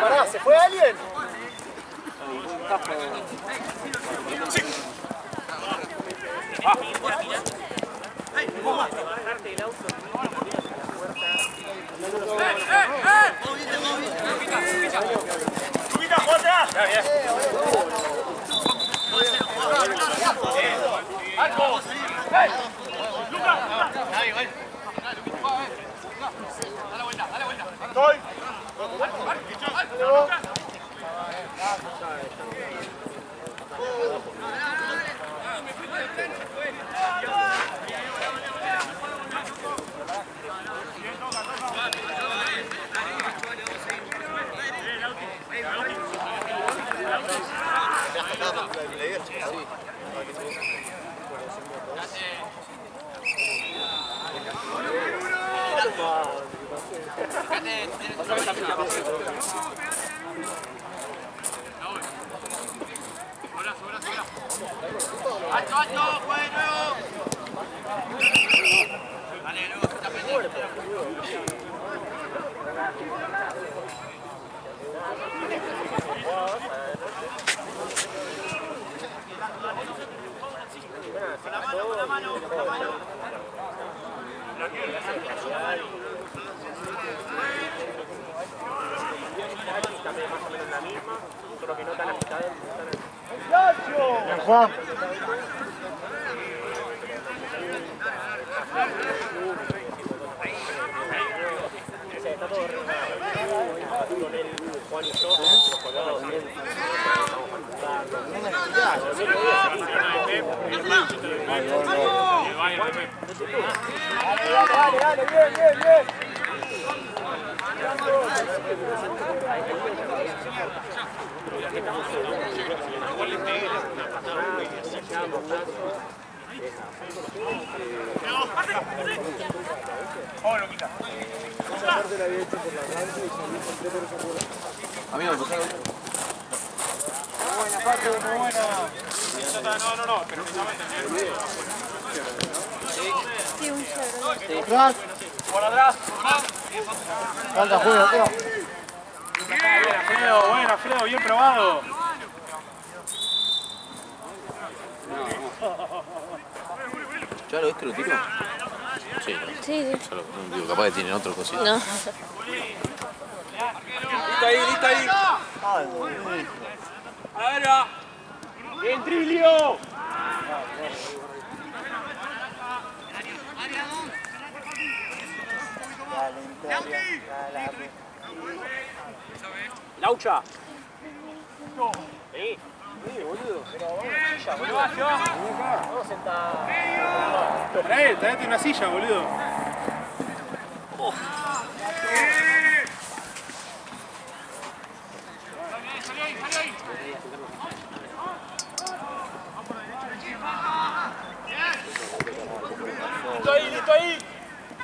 Pará, ¿se fue alguien? ¡Subita, Jota! Ya, bien. ¡Arco! ¡Lucas! Dale, igual. Dale vuelta, dale vuelta. ¡Estoy! ¡Alto, alto! ¡Juegue nuevo! Dale, luego, está pendiente. Con la mano. También más o menos la misma, solo que no tan agitada. Bien, Juan. Está todo con el Juan y yo, colados bien. Dale, bien. Amigo, ¿me pasás? Muy buena, Paco, muy buena. No, pero estaba entendiendo. Sí, un cero. Atrás. Por atrás. Falta juego, tío. Bien, Alfredo, bien probado. ¿Ya lo ves que lo tiro? Sí, ¿no? Sí. Solo, no, digo, capaz que tienen otro cosito. No. Listo ahí. A ver, va. Bien, Trilio. Laucha. Sí. Sí, boludo. Pero vamos a silla, boludo. Vamos sentados. Traete una silla, boludo. Salí ahí. Listo ahí.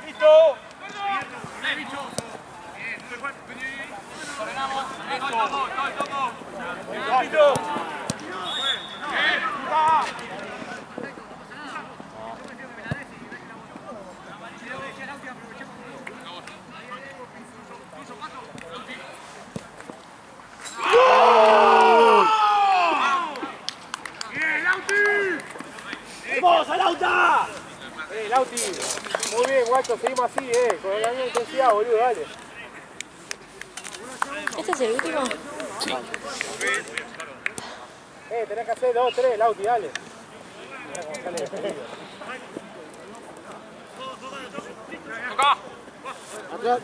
Listo. Ordenamos. Listo. ¡Vamos a Lauta! Lauti, muy bien, guacho, seguimos así, con la misma intensidad, boludo, dale. ¿Este es el último? Sí. Tenés que hacer 2, 3, Lauti, dale. Mirá cómo sale defendido. Acá. Atrás.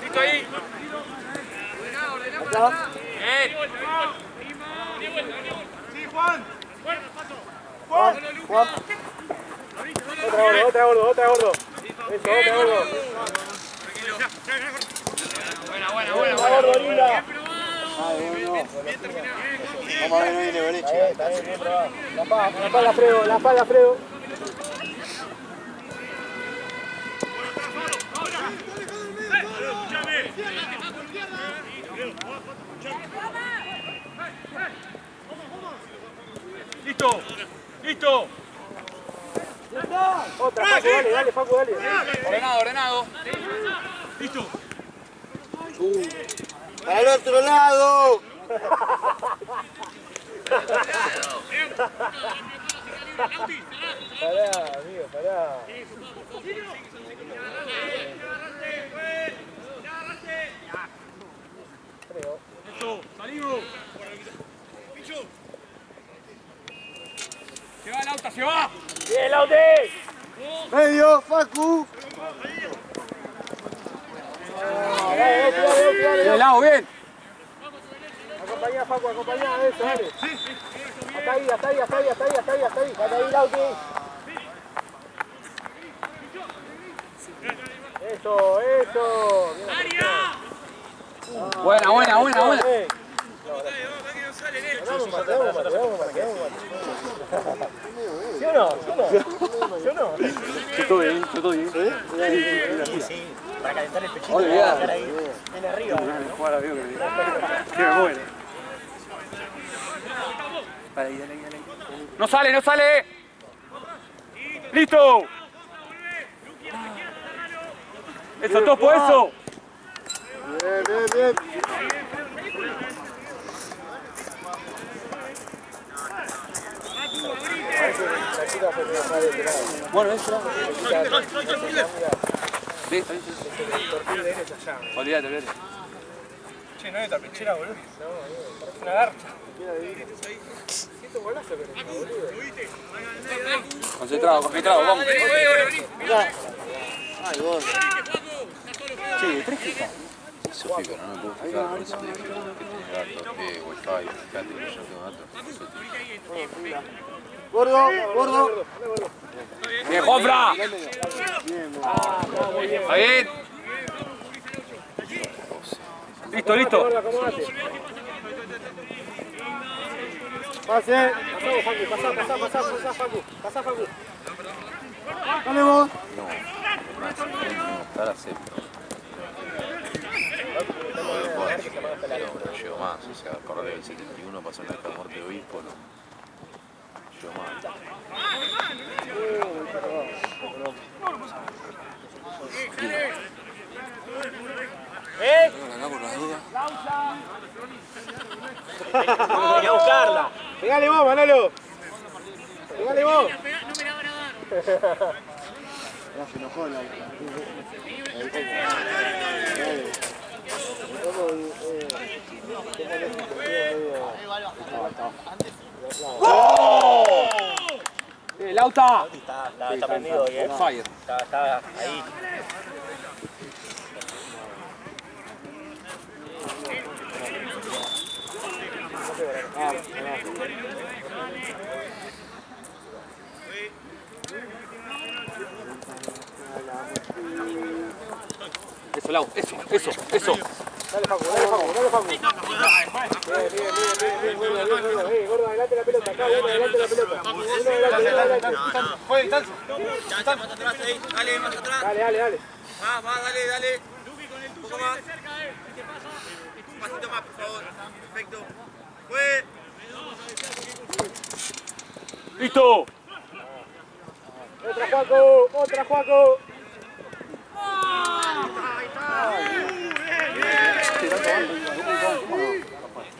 Listo ahí. Atrás. Bien. Sí, Juan. Juan. Otra gordo. Eso, otra gordo. Buena. Gordo, linda. Bien terminado. Vamos a ver, no viene boleche. Está bien probado. La espalda, Fredo. Listo. Listo. Otra, Facu, dale, dale, Facu, dale. Ordenado, ordenado. Listo. ¡Para el otro lado! Pará, amigo, pará. Creo. Listo. Salimos. Se va Lauta, se va. ¡Bien, Lauti! ¡Medio, Facu! Dale. Del lado, bien. Acompañá, Facu, acompañá, eso, dale. Hasta ahí. Dale ahí, Lauti. Eso. Buena. ¿Sí o no? Todo bien. Sí. Para calentar el pechito. Olvidate. Viene arriba. Que me muero. No sale. Listo. Eso, Topo, eso. Bien. Bueno, eso. Sí. Olvídate. Che, no es esta pechera, boludo. No, parece una garcha. Siento un golazo, pero boludo. Concentrado, vamos. Ay, vos. Che, de 3 está. Eso fijo, no me puedo fijar, por eso te dije que tiene datos, wifi, fíjate que yo tengo datos. Gordo. Bien, Jofra. Bien, Está bien. Listo. acomodate. Pase. Pasá, Facu. Dale vos. No, más, no, estar acepto. No llego más, o sea, correr el 71, pasar la muerte de obispo, no. Llego más. Acá por las dudas. Venía a buscarla. Pegale vos, Manolo. Pegale vos. Se enojó la. Lauta. Está prendido hoy, Fire. Está ahí. Eso, Lau, eso. Dale, Facu. Bien. Gordo, adelante la pelota. Acá, uno adelante la pelota. Uno adelante. Juega distancia. Más atrás ahí, dale, más atrás. Dale. Va, dale. Un poco más. Un pasito más, por favor. Perfecto. Fue. Listo. Otra, Juaco.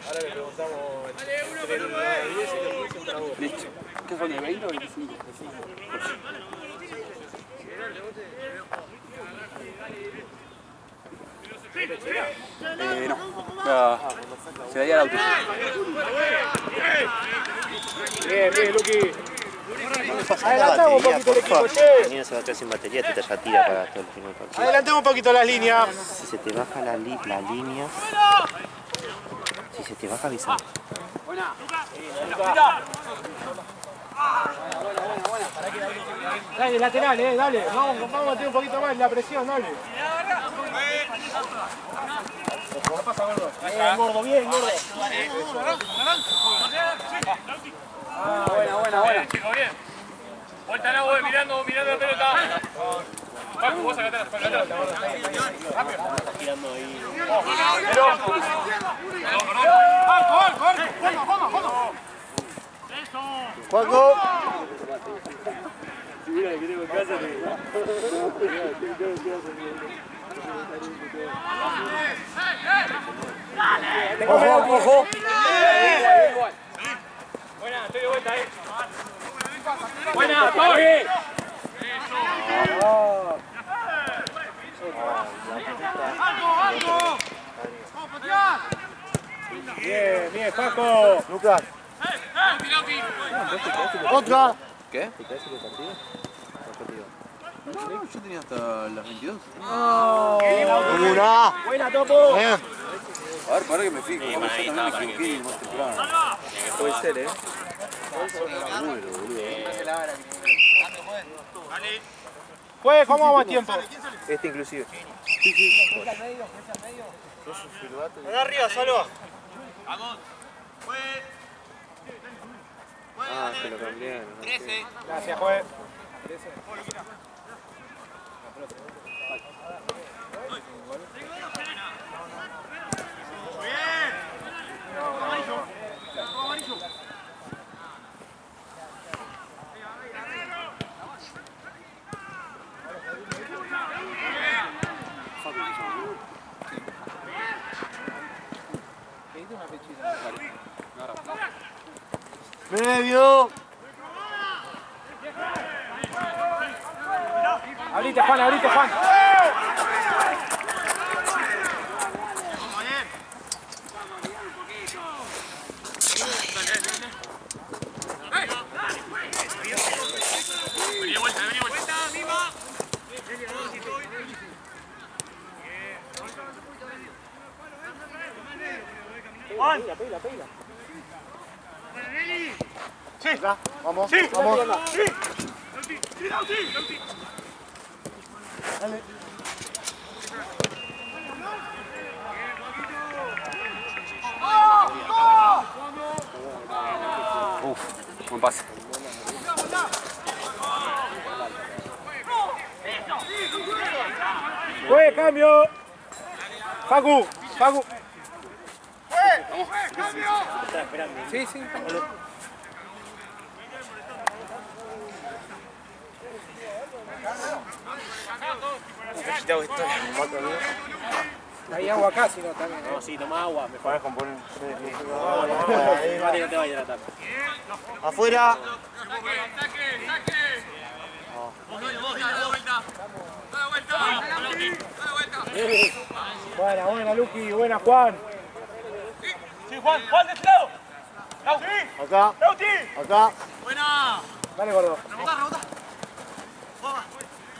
Ahora le preguntamos entre el 9 y 10 y los 15 para vos. Listo. ¿Qué son de 20 o 25? No. Se la di al auto. Bien, Luqui. Adelantamos un poquito el equipo, che. La línea se va a quedar sin batería, te ya tira para todo el final del partido. Adelantemos un poquito las líneas. Si se te baja la línea, si se te baja avisa. Dale, lateral, dale. Vamos a meter un poquito más la presión, dale. Bien, gordo. Buena. Vuelta al agua, mirando la pelota. Paco, vos acá atrás. Rápido. Paco. Ojo, ojo. Buena, estoy de vuelta, Buena, estoy. Bien, bien, Paco. Lucas. Otra. ¿Qué? Yo tenía hasta las 22. Una. Buena, Topo. Bien. A ver, para que me fijo, porque yo también me equivoqué más temprano. Puede ser, ¿eh? Pues, ¿cómo vamos a tiempo? Este inclusive. Allá arriba, Salva. Ah, se lo cambiaron. Gracias, juez. Medio. Abrite, Juan, abrite, Juan. Vení vuelta, vení vuelta. Juan. Sí. Acá. Vamos. Sí. Vamos. Sí. Dale. Buen pase. Fue, cambio. Facu. Facu. Sí, sí. Hay agua acá, si no, también. No, sí, toma agua. Me Podés componer. parece que no te va a hidratar. Afuera. Buena, buena, Luqui. Buena, Juan. Sí, Juan, Juan de este lado. Acá. Acá. Buena. Dale, gordo. Rebotá.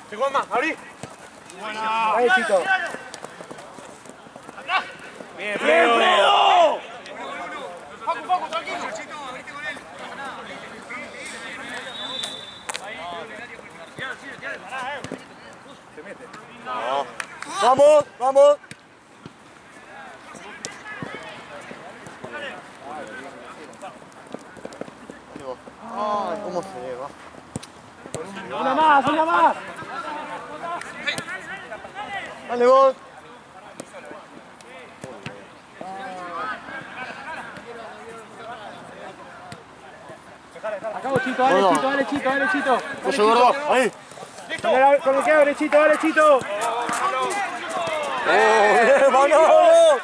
Sí, Juan más. Abrí. Ahí, Chito. Bien, Fredo. Facu, tranquilo. Se mete. Vamos, vamos. Ay, cómo se va. Una más, una más. Dale vos. Acabo, Chito, dale, Chito, dale, Chito, dale, Chito. Oye, gordo, ahí. Con el que abre, Chito, dale, Chito. ¡Oh, Manolo!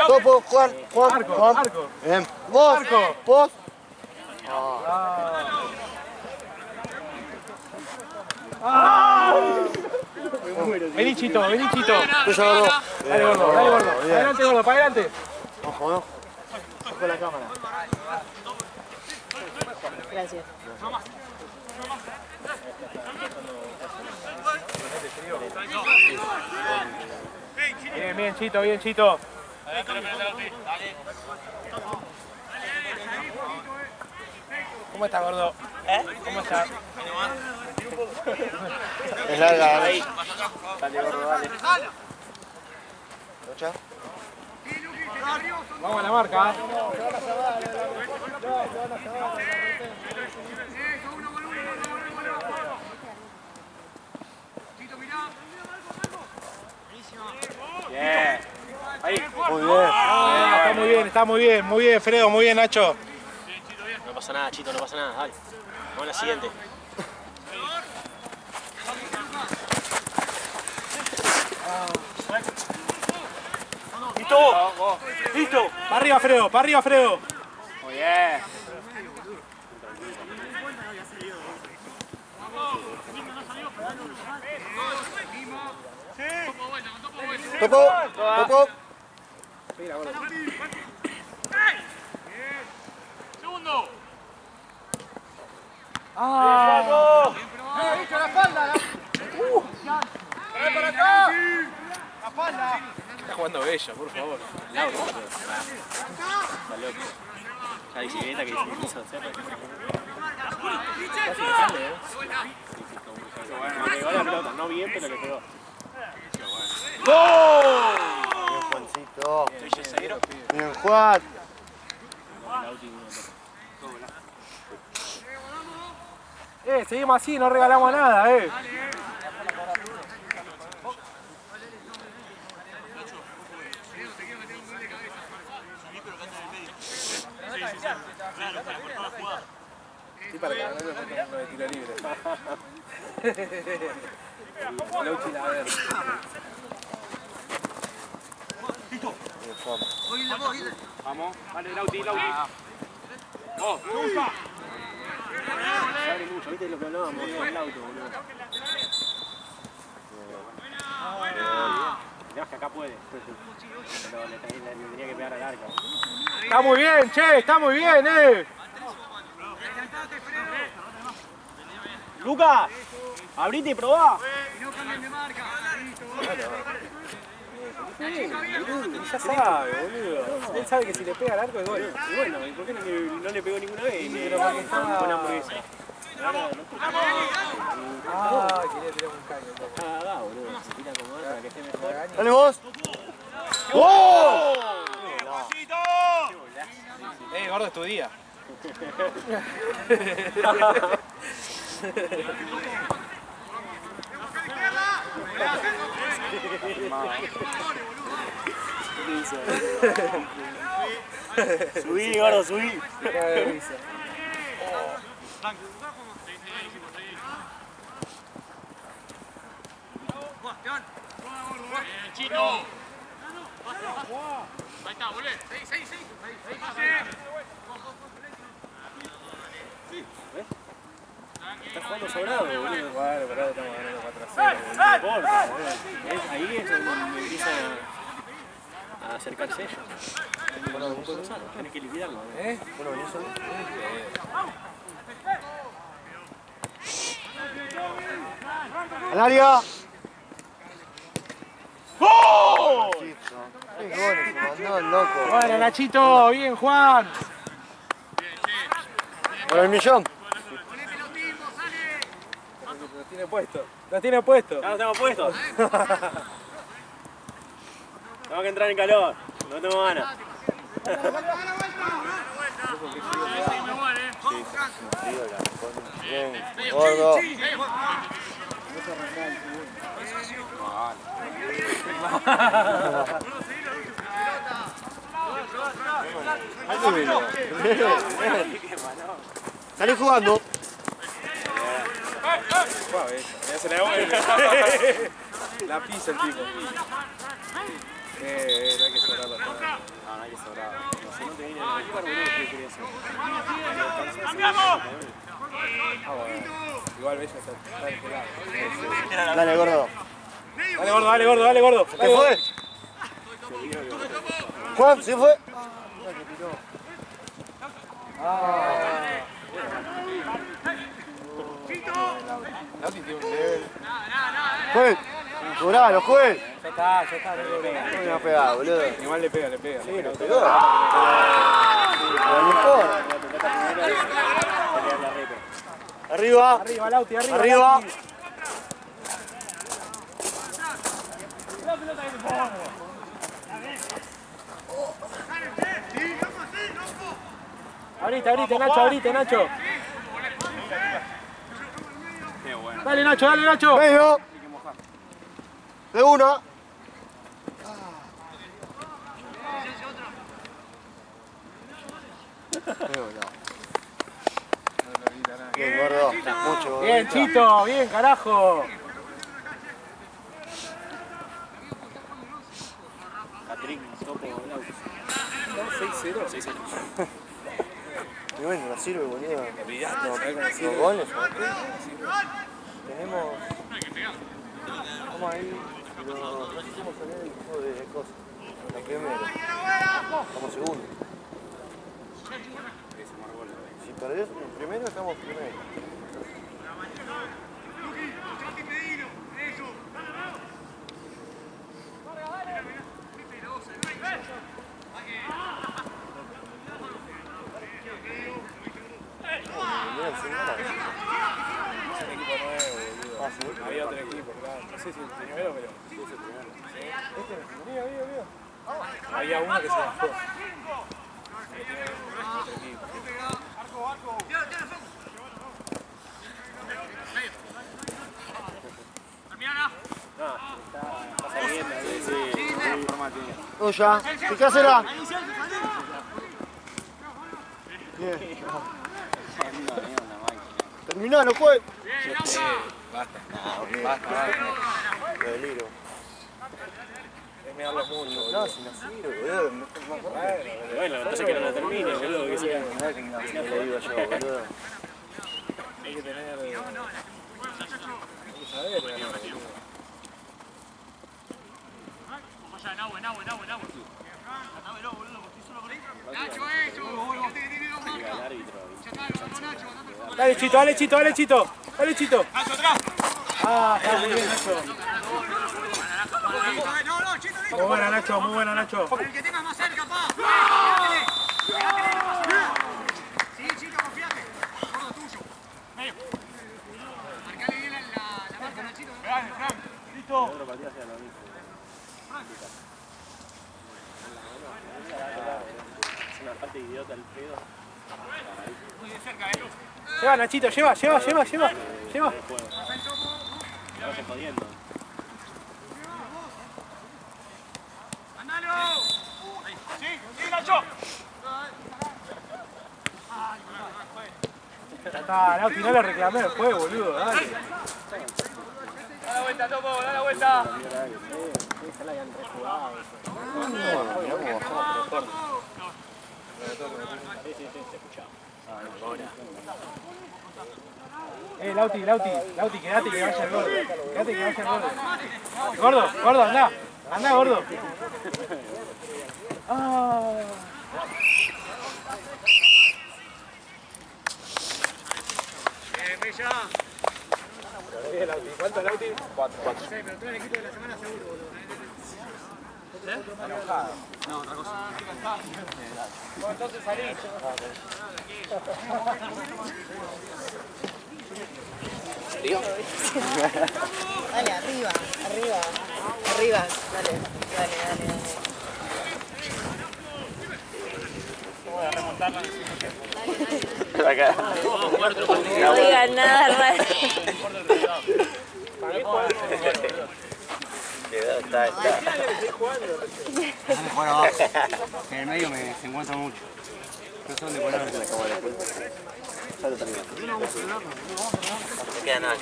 Topo, Juan, Juan. Arco. Bien. Vos, vos. Vení, Chito, vení, Chito. Dale, gordo, dale, gordo. Para adelante, gordo, para adelante. Ojo, ojo. Ojo la cámara. Gracias. Bien, bien, Chito, bien, Chito. ¿Cómo está, gordo? ¿Cómo está? Es larga, dale. Dale, gordo, dale. ¿Lucha? Vamos a la marca. Bien. Ahí Está muy bien, Fredo, muy bien, Nacho. No pasa nada, Chito, no pasa nada, dale. Vamos a la siguiente. ¡Listo! ¡Listo! ¡Para arriba, Fredo! ¡Para arriba, Fredo! Muy bien. Topo, topo. Segundo. ¡Ah! ¡La espalda! ¡Para acá! ¡La espalda! Está jugando Bella, por favor. Lauro, está loco. La bicicleta que quiso hacer. Casi le sale, Le pegó la pelota, no bien, pero le pegó. ¡Gol! Bien, Juancito. Estoy Yeseiro. Bien, Juan. Seguimos así, no regalamos nada, Sí, para que no le falta uno de tiro libre. Lauchi la ver. Vamos, dale, Lauti, Lauti. Vos, Se abre mucho, ¿viste lo que hablábamos del auto, boludo? Mirá que acá puede. Pero le tenía que pegar al arco. Está muy bien, che, está muy bien, ¡Luca! ¡Abrite y probá! Ya sabe, boludo. Él sabe que si le pega al arco es gol. Y bueno, ¿y por qué no le pegó ninguna vez? Pero porque estaba... Buena hamburguesa. Ah, quería tirar un caño. Ah, boludo. Se tira como para que esté mejor. Dale vos. ¡Oh! Gordo, es tu día. Subí, gordo, subí. Chito. Ahí está, volvé. Seguí. Estás jugando sobrado, boludo. Bueno, pero ahora estamos ganando 4-0. No importa, boludo. Ahí es donde empiezan a acercarse ellos. Tenés que liquidarlo. ¡Al área! ¡Oh! ¡Qué goles se mandó el loco! Bueno, Nachito, bien, Juan. Por el millón. Lo tiene puesto. Lo tiene puesto. Ya lo tengo puesto. Tengo que entrar en calor. No tengo ganas. Bien, gordo. Salí jugando. Ya se le devuelve. La pisa el tipo. No hay que sobrarlo. No hay que sobrar. Si no te viene a buscar, boludo, ¿qué querías hacer? ¡Cambiamos! Bueno. Igual Bella está de este lado. Dale, gordo. Dale, gordo. ¿Se fue? Juan, ¿se fue? Lauti tiene un nivel. Juez, cobralo, juez. Ya está. No me va a pegar, boludo. Igual le pega. Sí, lo pegó. Pero no importa. Arriba. Arriba, Lauti, arriba. Arriba. Abrite, Nacho. Dale, Nacho. Medio. De una. Bien, gordo. Mucho. Bien, Chito, bien, carajo. Patrick, Topo, Lauti. 6-0, 6-0. Y bueno, no sirve, boludo. Los goles, tenemos... Vamos ahí, pero no hicimos salir el equipo de cosas. La primera. Estamos segundos. Si perdés el primero, estamos primero. Había otro equipo, claro. No sé si el primero, pero sí es el primero. ¿Sí? Había uno que se bajó. Ahí tiene otro equipo. Está saliendo, sí. Tuya, picásela. Bien. Terminá, no juegues. Basta. Deliro. Es mirarlo mucho. No, si no sirve, boludo. Bueno, entonces que no la termine, boludo, que sea. Le digo yo, boludo. Hay que tener... Hay que saber, boludo. Dale, Chito, dale, Chito, dale, Chito. Dale, Chito. Ah, está muy bien, Nacho. Muy buena, Nacho, muy buena, Nacho. El que tengas más cerca, pa. Sí, Chito, confiate. Gordo tuyo. Medio. Marcale bien la marca, Nachito. Listo. Es una parte idiota el pedo. Muy de cerca, Lleva, Nachito, lleva. No vaya jodiendo. ¡Andalo! Sí, Nacho. Ya está, Lauti, no le reclamé el juego, boludo, dale. Da la vuelta, Topo, da la vuelta. Se la habían rejugado. Sí, te escuchaba. Lauti, quedate que vaya el gordo. Gordo, andá, gordo. Ah. Bella. ¿Cuánto, Lauti? 4. Sí, pero todo el equipo de la semana seguro, boludo. No, otra cosa. Bueno, entonces salí. Dale, arriba. Dale. Voy a remontarla. No digas nada raro. Está. Déjame jugar abajo. En el medio se encuentra mucho. No sé dónde ponerme. Ya lo terminé. No queda nada.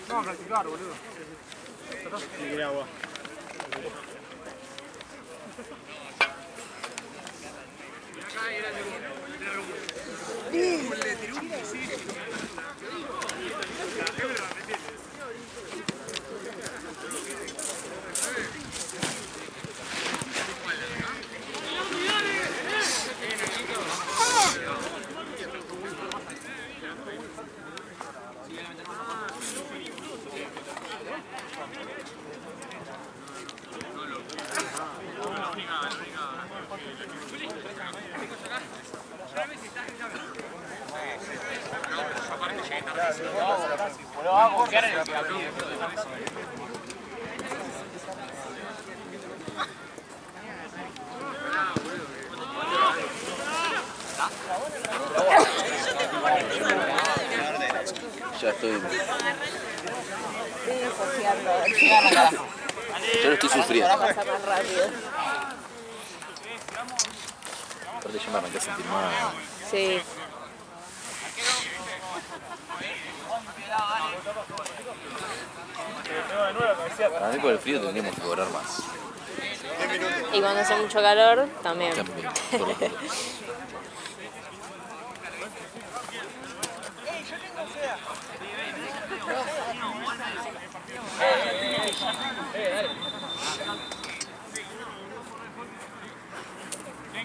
Vamos a practicar, boludo. Sí, quiere agua. Ya estoy. Estoy disociando. Yo no estoy sufriendo. Para pasar más rápido. Aparte yo me arranqué a sentir mal. Sí. Para mí por el frío tendríamos que cobrar más. Y cuando hace mucho calor, también. También, por los dos.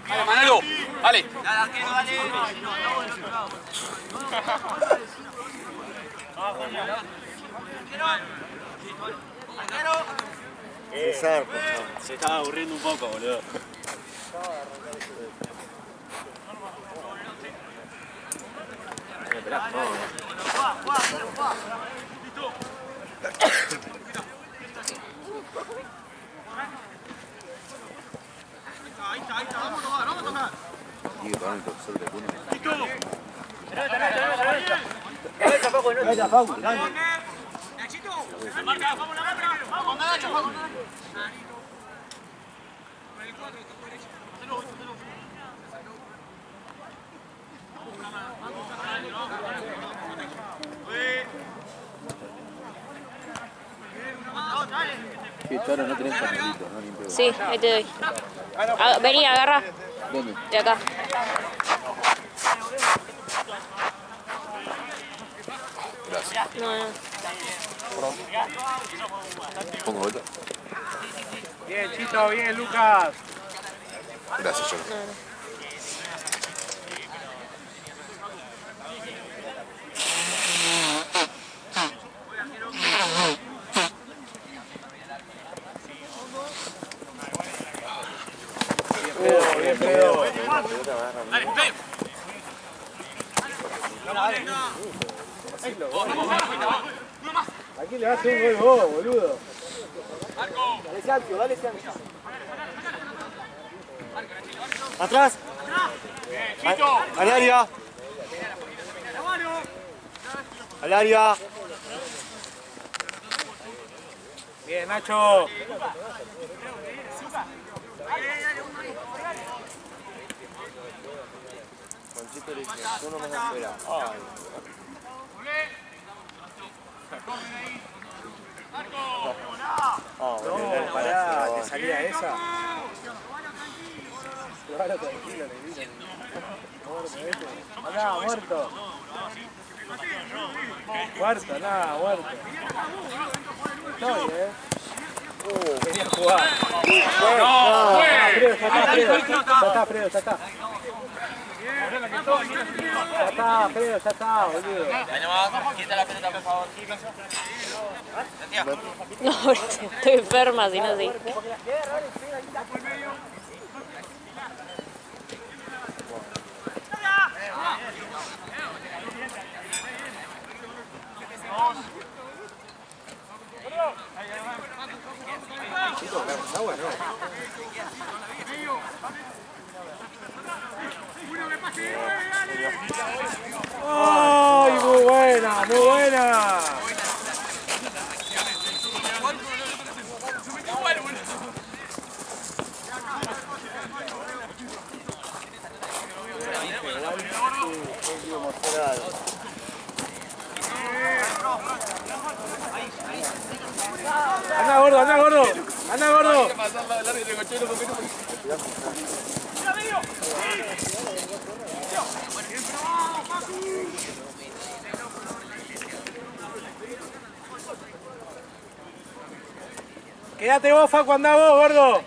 Dale, Manolo, dale. César, Se estaba aburriendo un poco, boludo. Tiene que pagar el profesor de Puno. Sí, Charo, no tenés pañuelito, no limpio. Sí, ahí te doy. Vení, agarra. ¿Dónde? De acá. Gracias. No, no. ¿Pongo vuelta? Bien, Chito, bien, Lucas. Gracias, Charo. Bien, Pedro. Aquí le hace un gol vos, boludo. Dale Sancho, dale Sancho. Atrás. Al área. Al área. Bien, Nacho. Conchito le dice, tú no me esperas. Ay. No, pará, ¿te salía esa? Claro, tranquilo, negrito. Muerto, ¿viste? Andá, muerto. Muerto, nada, muerto. Estoy, quería jugar. No, fue. Fredo, ya está, Fredo. Ya está, Fredo, ya está. Ya está, Fredo, ya está, boludo. Quita la pelota, por favor. No, estoy enferma, si no, sí. ¡Ay, muy buena, muy buena! Anda gordo, anda gordo, anda gordo. Quédate vos, Facu, andá vos, gordo.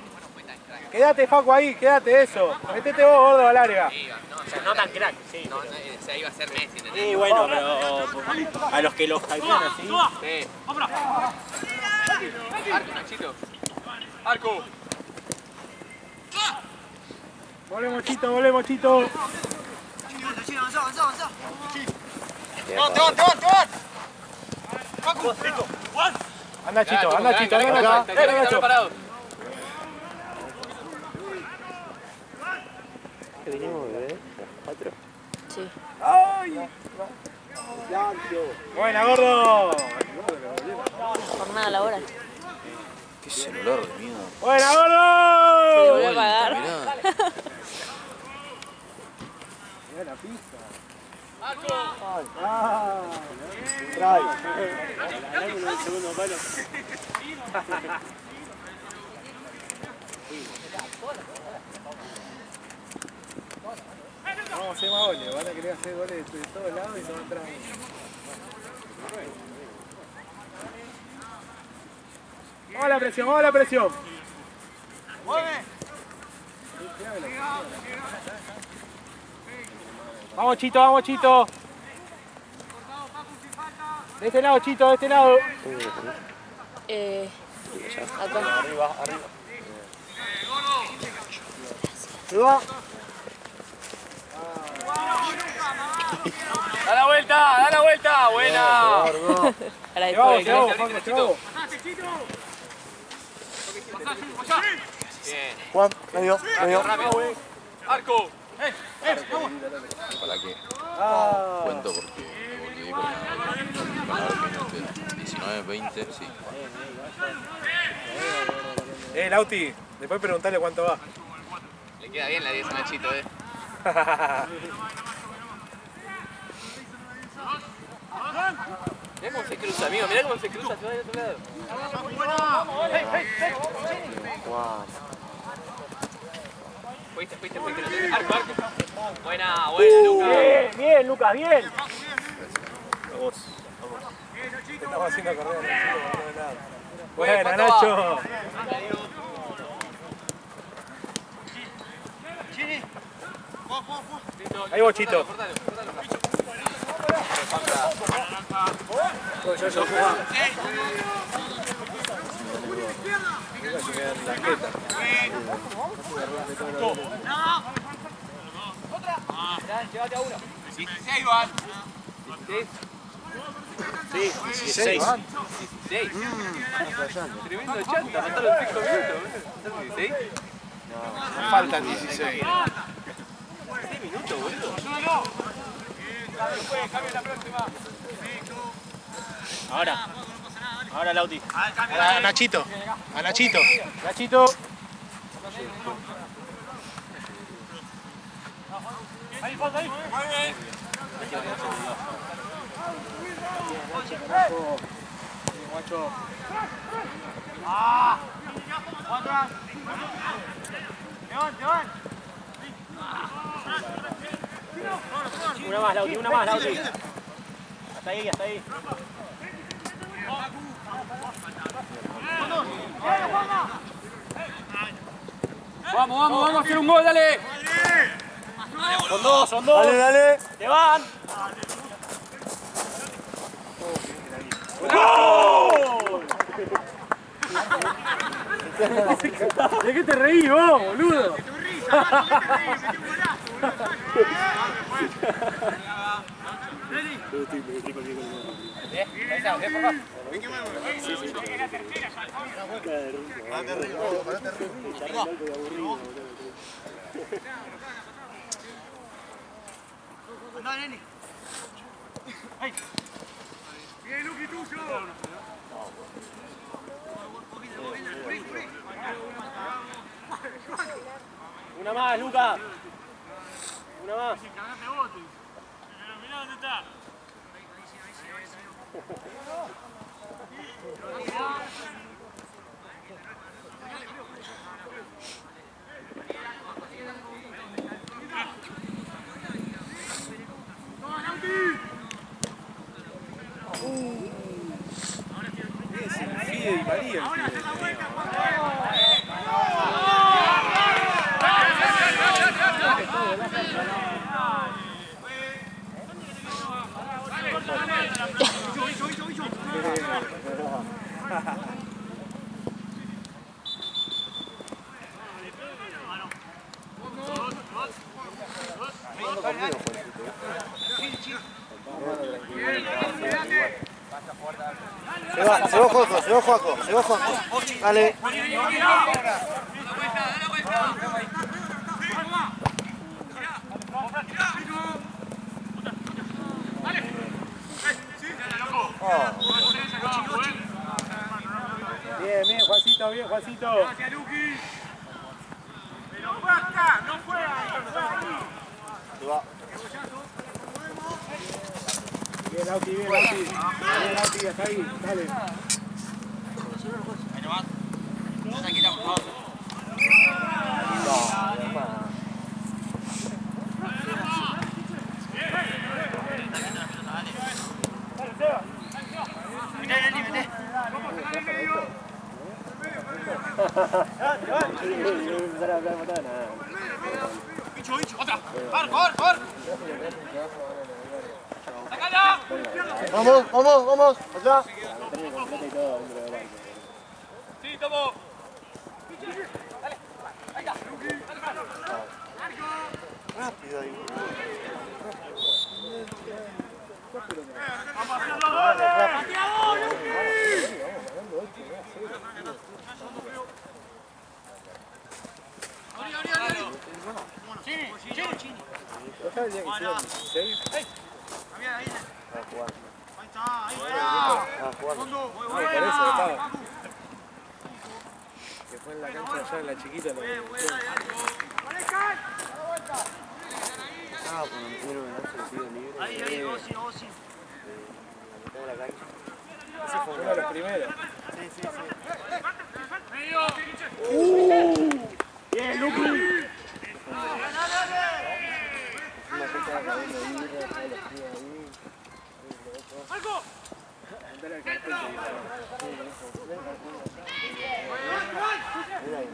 Quédate, Facu, ahí, quédate, eso. Métete vos, gordo, a larga. No tan crack, sí. No, o sea, iba a ser Messi. Sí, bueno, pero a los que los hypean así. Sí. Arco, Nachito. Arco. Volvemos, Chito, volvemos, Chito. Anda, Chito, anda, Chito, anda, Nacho. Anda, Nacho. Parado. ¿Qué vinimos, bebé? 4. Sí. ¡Ay! Buena, gordo. Jornada laboral. Qué celular de mierda. Buena, Se gordo. volvió a pagar. Mirá. la pista. ¡Marco! ¡Ah! Trae. Al ángulo del segundo palo. Vamos a hacer más goles, van a querer hacer goles de todos lados y no entran. Vamos a la presión, vamos a la presión. Vamos Chito, vamos Chito. De este lado Chito, de este lado. Acá. Arriba, arriba. Arriba. ¡Da la vuelta! ¡Da la vuelta! ¡Buena! Para Vamos, después. vamos. Bien. Juan, medio, medio. ¡Arco! Para que Ah. cuento porque volví con la 19, 20, sí. Lauti, después preguntarle cuánto va. Le queda bien la 10 a Nachito, Mirá cómo se cruza, amigo, mirá cómo se cruza, se va del otro lado. Juan. Fuiste. Arco. Buena, Lucas. Bien, Lucas, bien. Vamos. Estamos haciendo carrera. Buena, Nacho. Ahí vos, Chito. Llévate a uno. 16 van. 16. Sí, 16. 16. Tremendo chanta, mataron 5 minutos. ¿16? No, faltan 16. 6 minutos, boludo. No. Cambio la próxima. Ahora Lauti. A Nachito. Nachito. Ahí. Muy bien. Guacho. Una más, Lauti. Hasta ahí. Vamos a hacer un gol, dale. Son dos. Dale. ¡Te van! ¿De qué te reís vos, boludo? Bien, Luqui, tuyo. Una más, Luca. Una más. Mirá dónde está. Fide y María. Se va Joaco. Dale. Bien, Juancito. Gracias, Luqui. Pero no juega. va. Bien, Lauti, bien, Lauti. Bien, Lauti, hasta ahí. Dale. Ahí nomás. No te quitas, por favor. No, hermano. Bicho, otra. ¡Por! ¡Sacala! Vamos, allá. Sí, tomo. Rápido ahí. Que fue en la cancha allá, en la chiquita. Ah, cuando me tuvieron el lance de tiro libre. Ahí, Osi. La mitad de la cancha. Ese fue uno de los primeros. Sí. Bien, Luqui. Una fecha de cabello libre, todos los tíos ahí. Andale al cartel. Mira ahí.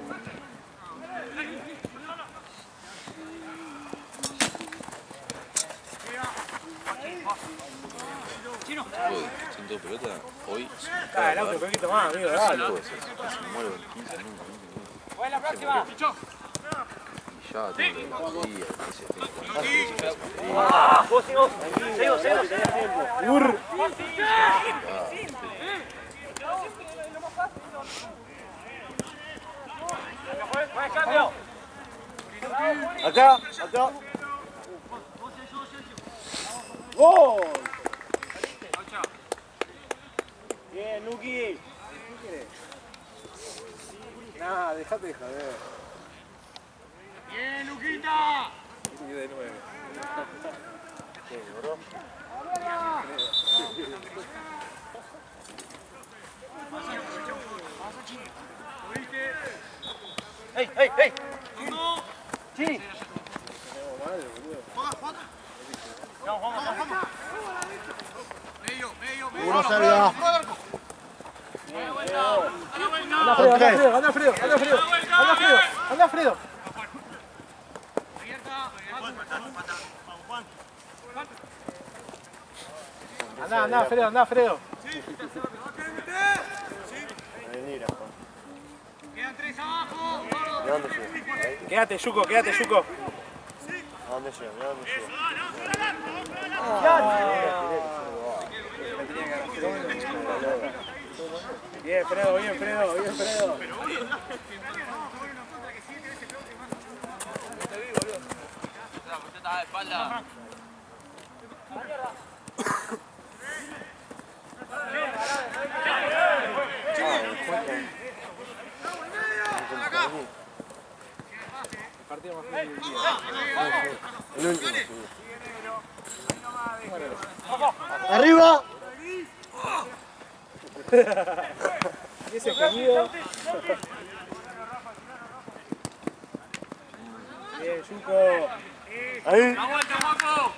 Son dos pelotas. Hoy. Ah, el auto un poquito más, amigo, dale. Se muere en 15 minutos. ¡Buena la próxima! Y ya tengo que ir Acá. ¡Gol! Bien, Luqui. ¿Qué querés? Nah, dejate de joder. ¡Bien, Luquita! Y de 9. ¡Ey! Sí. Vamos. Medio. Uno salga. Anda Fredo. Anda, Fredo. Mira, Juan. Quedan 3 abajo. ¿De dónde llega? Quédate, Yuko. ¿A dónde llega? Bien, Fredo. Está de espalda. Partido más feliz del día. El último. ¡Arriba! Y ese gemido. Bien, Yuko. Ahí. ¡La vuelta, Juanjo!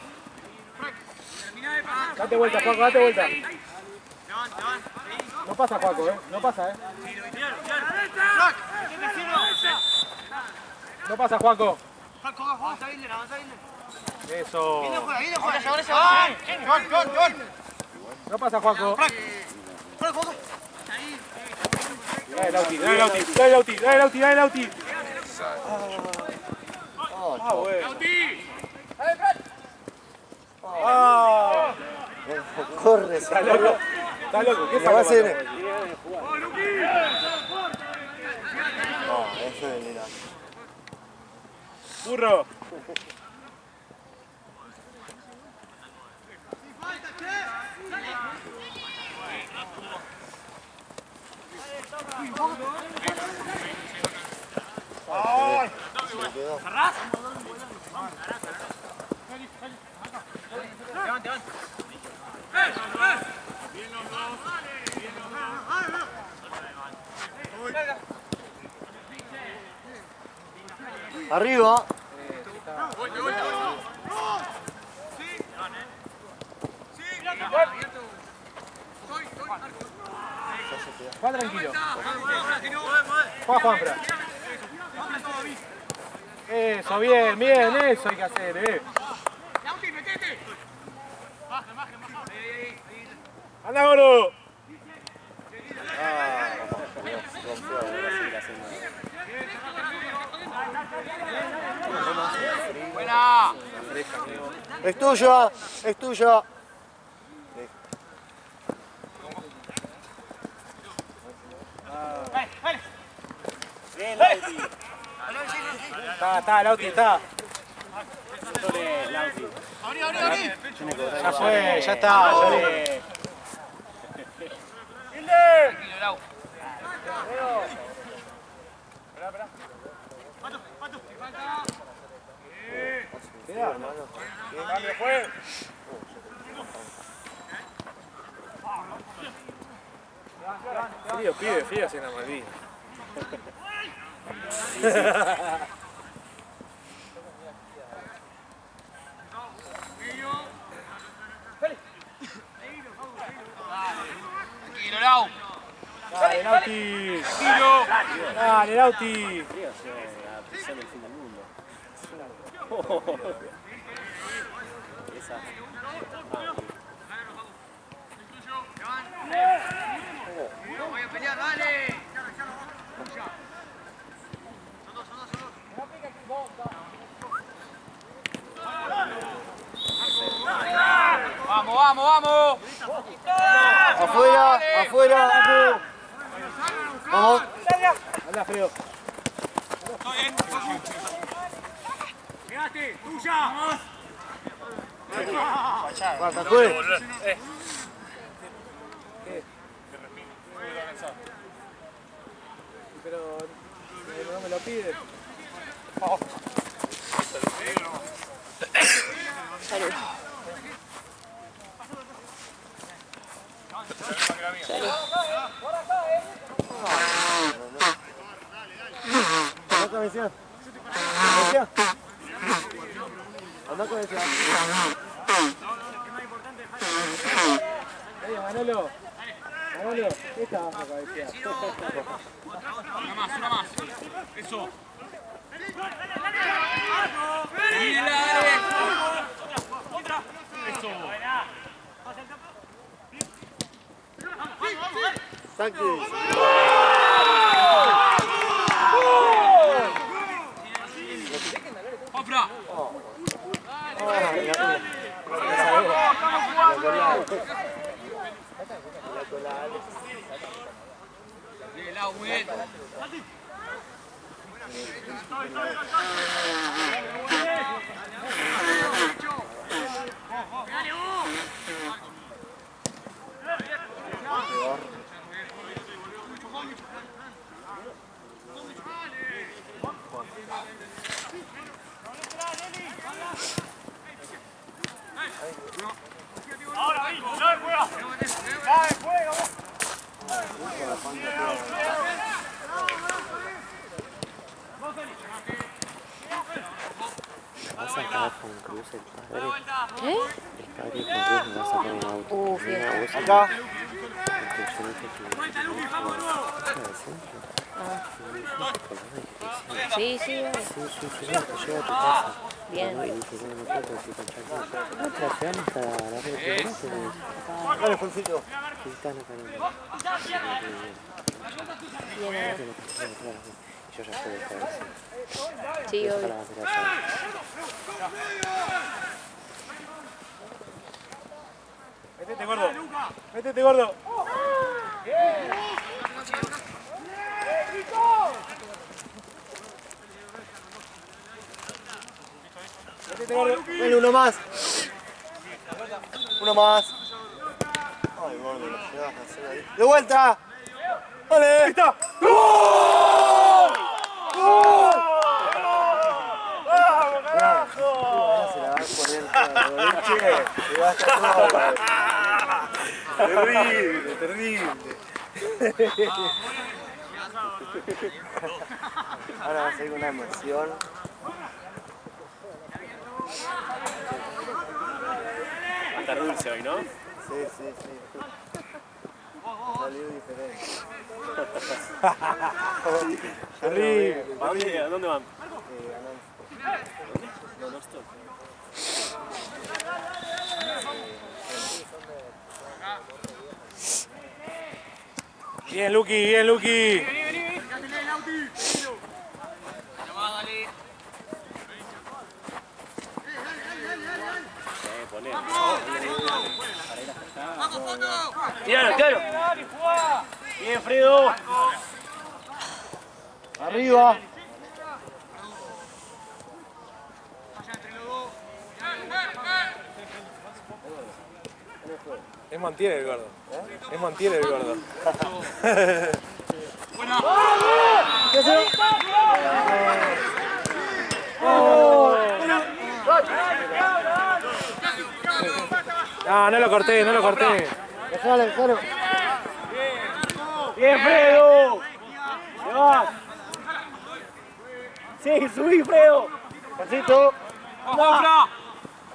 Date vuelta, Juaco, date vuelta. Te van. No pasa, Juaco, No pasa, No pasa, Juaco. Avanza, Isler. Eso. Ahora. ¡Gol! No pasa, Juaco. Dale, Lauti. Ah, bueno. Ah. Corre, Está loco, ¿qué ¿Qué va a hacer? pasa? No, eso es mira. Burro. Arriba. Juan tranquilo. Juan, Eso, bien, eso hay que hacer, ¡Anda, Goro! Buena. Es tuya, es tuya. Bien, Lauti. Está, Lauti, está. Lauti. Ya fue, ya está. Frío, frío, hace una Malvina. Tranquilo, Lau. Dale, Lauti. Tiro. Dale, Lauti. La prisión del fin del mundo. Esa. Voy a pelear, dale. Vamos, vamos, vamos. Afuera, afuera. Vamos. Anda, frío. Quédate, tuya. Guarda, fue. Pero no me lo pide. Salud. Salud. Anda con ese. Anda con ese. Manolo. Manolo, esta vas a cabecear. Una más. Eso. Dale. Eso. Saque. Compra. Bien, Lau, muy bien. Ahora, juega. Va a sacar con Cruz el padre. ¿Qué? El padre con Cruz me va a sacar en auto. Fiesta. Mira, vos Acá. porque yo dije que iba al centro. Sí, sí, vale. Sí, no, te llevo a tu casa. Bien. Y dije, bueno, no puedo decir con Chaco. No, pero llevamos hasta la red de seguridad. Dale, Juancito. Sí, están acá en el... Bien. Y yo ya estoy de cabeza. Sí, Para obvio. la hacer allá. Métete, gordo. Métete, gordo. Métete, gordo. Dale, uno más. Uno más. Ay, gordo, lo llevas a hacer ahí. ¡De vuelta! ¡Dale! ¡Ahí está! ¡Gol! ¡Gol! ¡Vamos, carajo! Ahora se la va a poner Terrible, terrible. Ahora va a ser una emoción. Va a estar dulce hoy, ¿no? Sí, sí, sí. Salió diferente. Terrible. ¿A dónde van? Ganamos. No, no estoy. Bien, Luqui, bien, Luqui. ¡Tíralo, claro! ¡Bien, Fredo! Arriba. Es mantiene el gordo. Es mantiene el gordo. No, no lo corté, no lo corté. Dejalo, dejalo. ¡Bien, Fredo! ¡Se va! ¡Sí, subí, Fredo! Pasito. ¡Vamos, Fra!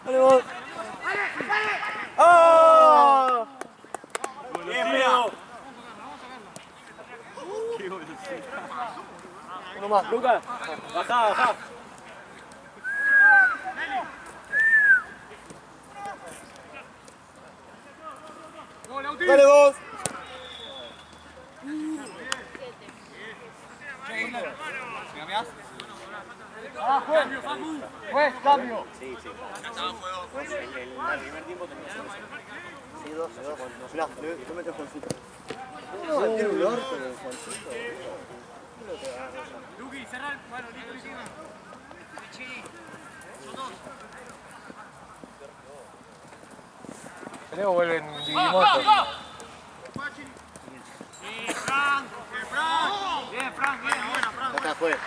Dale vos. ¡Oh! ¡Bien, Fredo! Uno más. Lucas, bajá, bajá. Dale vos. Juez, cambio. Sí, sí. El primer tiempo tenía solución. Sí, 12. Mirá, yo meto Juancito. No, tiene un orto de Juancito. Luqui, cerrar. Bueno, listo. Luego vuelven Digimoto. Bien, Fran. Bien, Fran. Bien, buena, Fran. Acá, juez.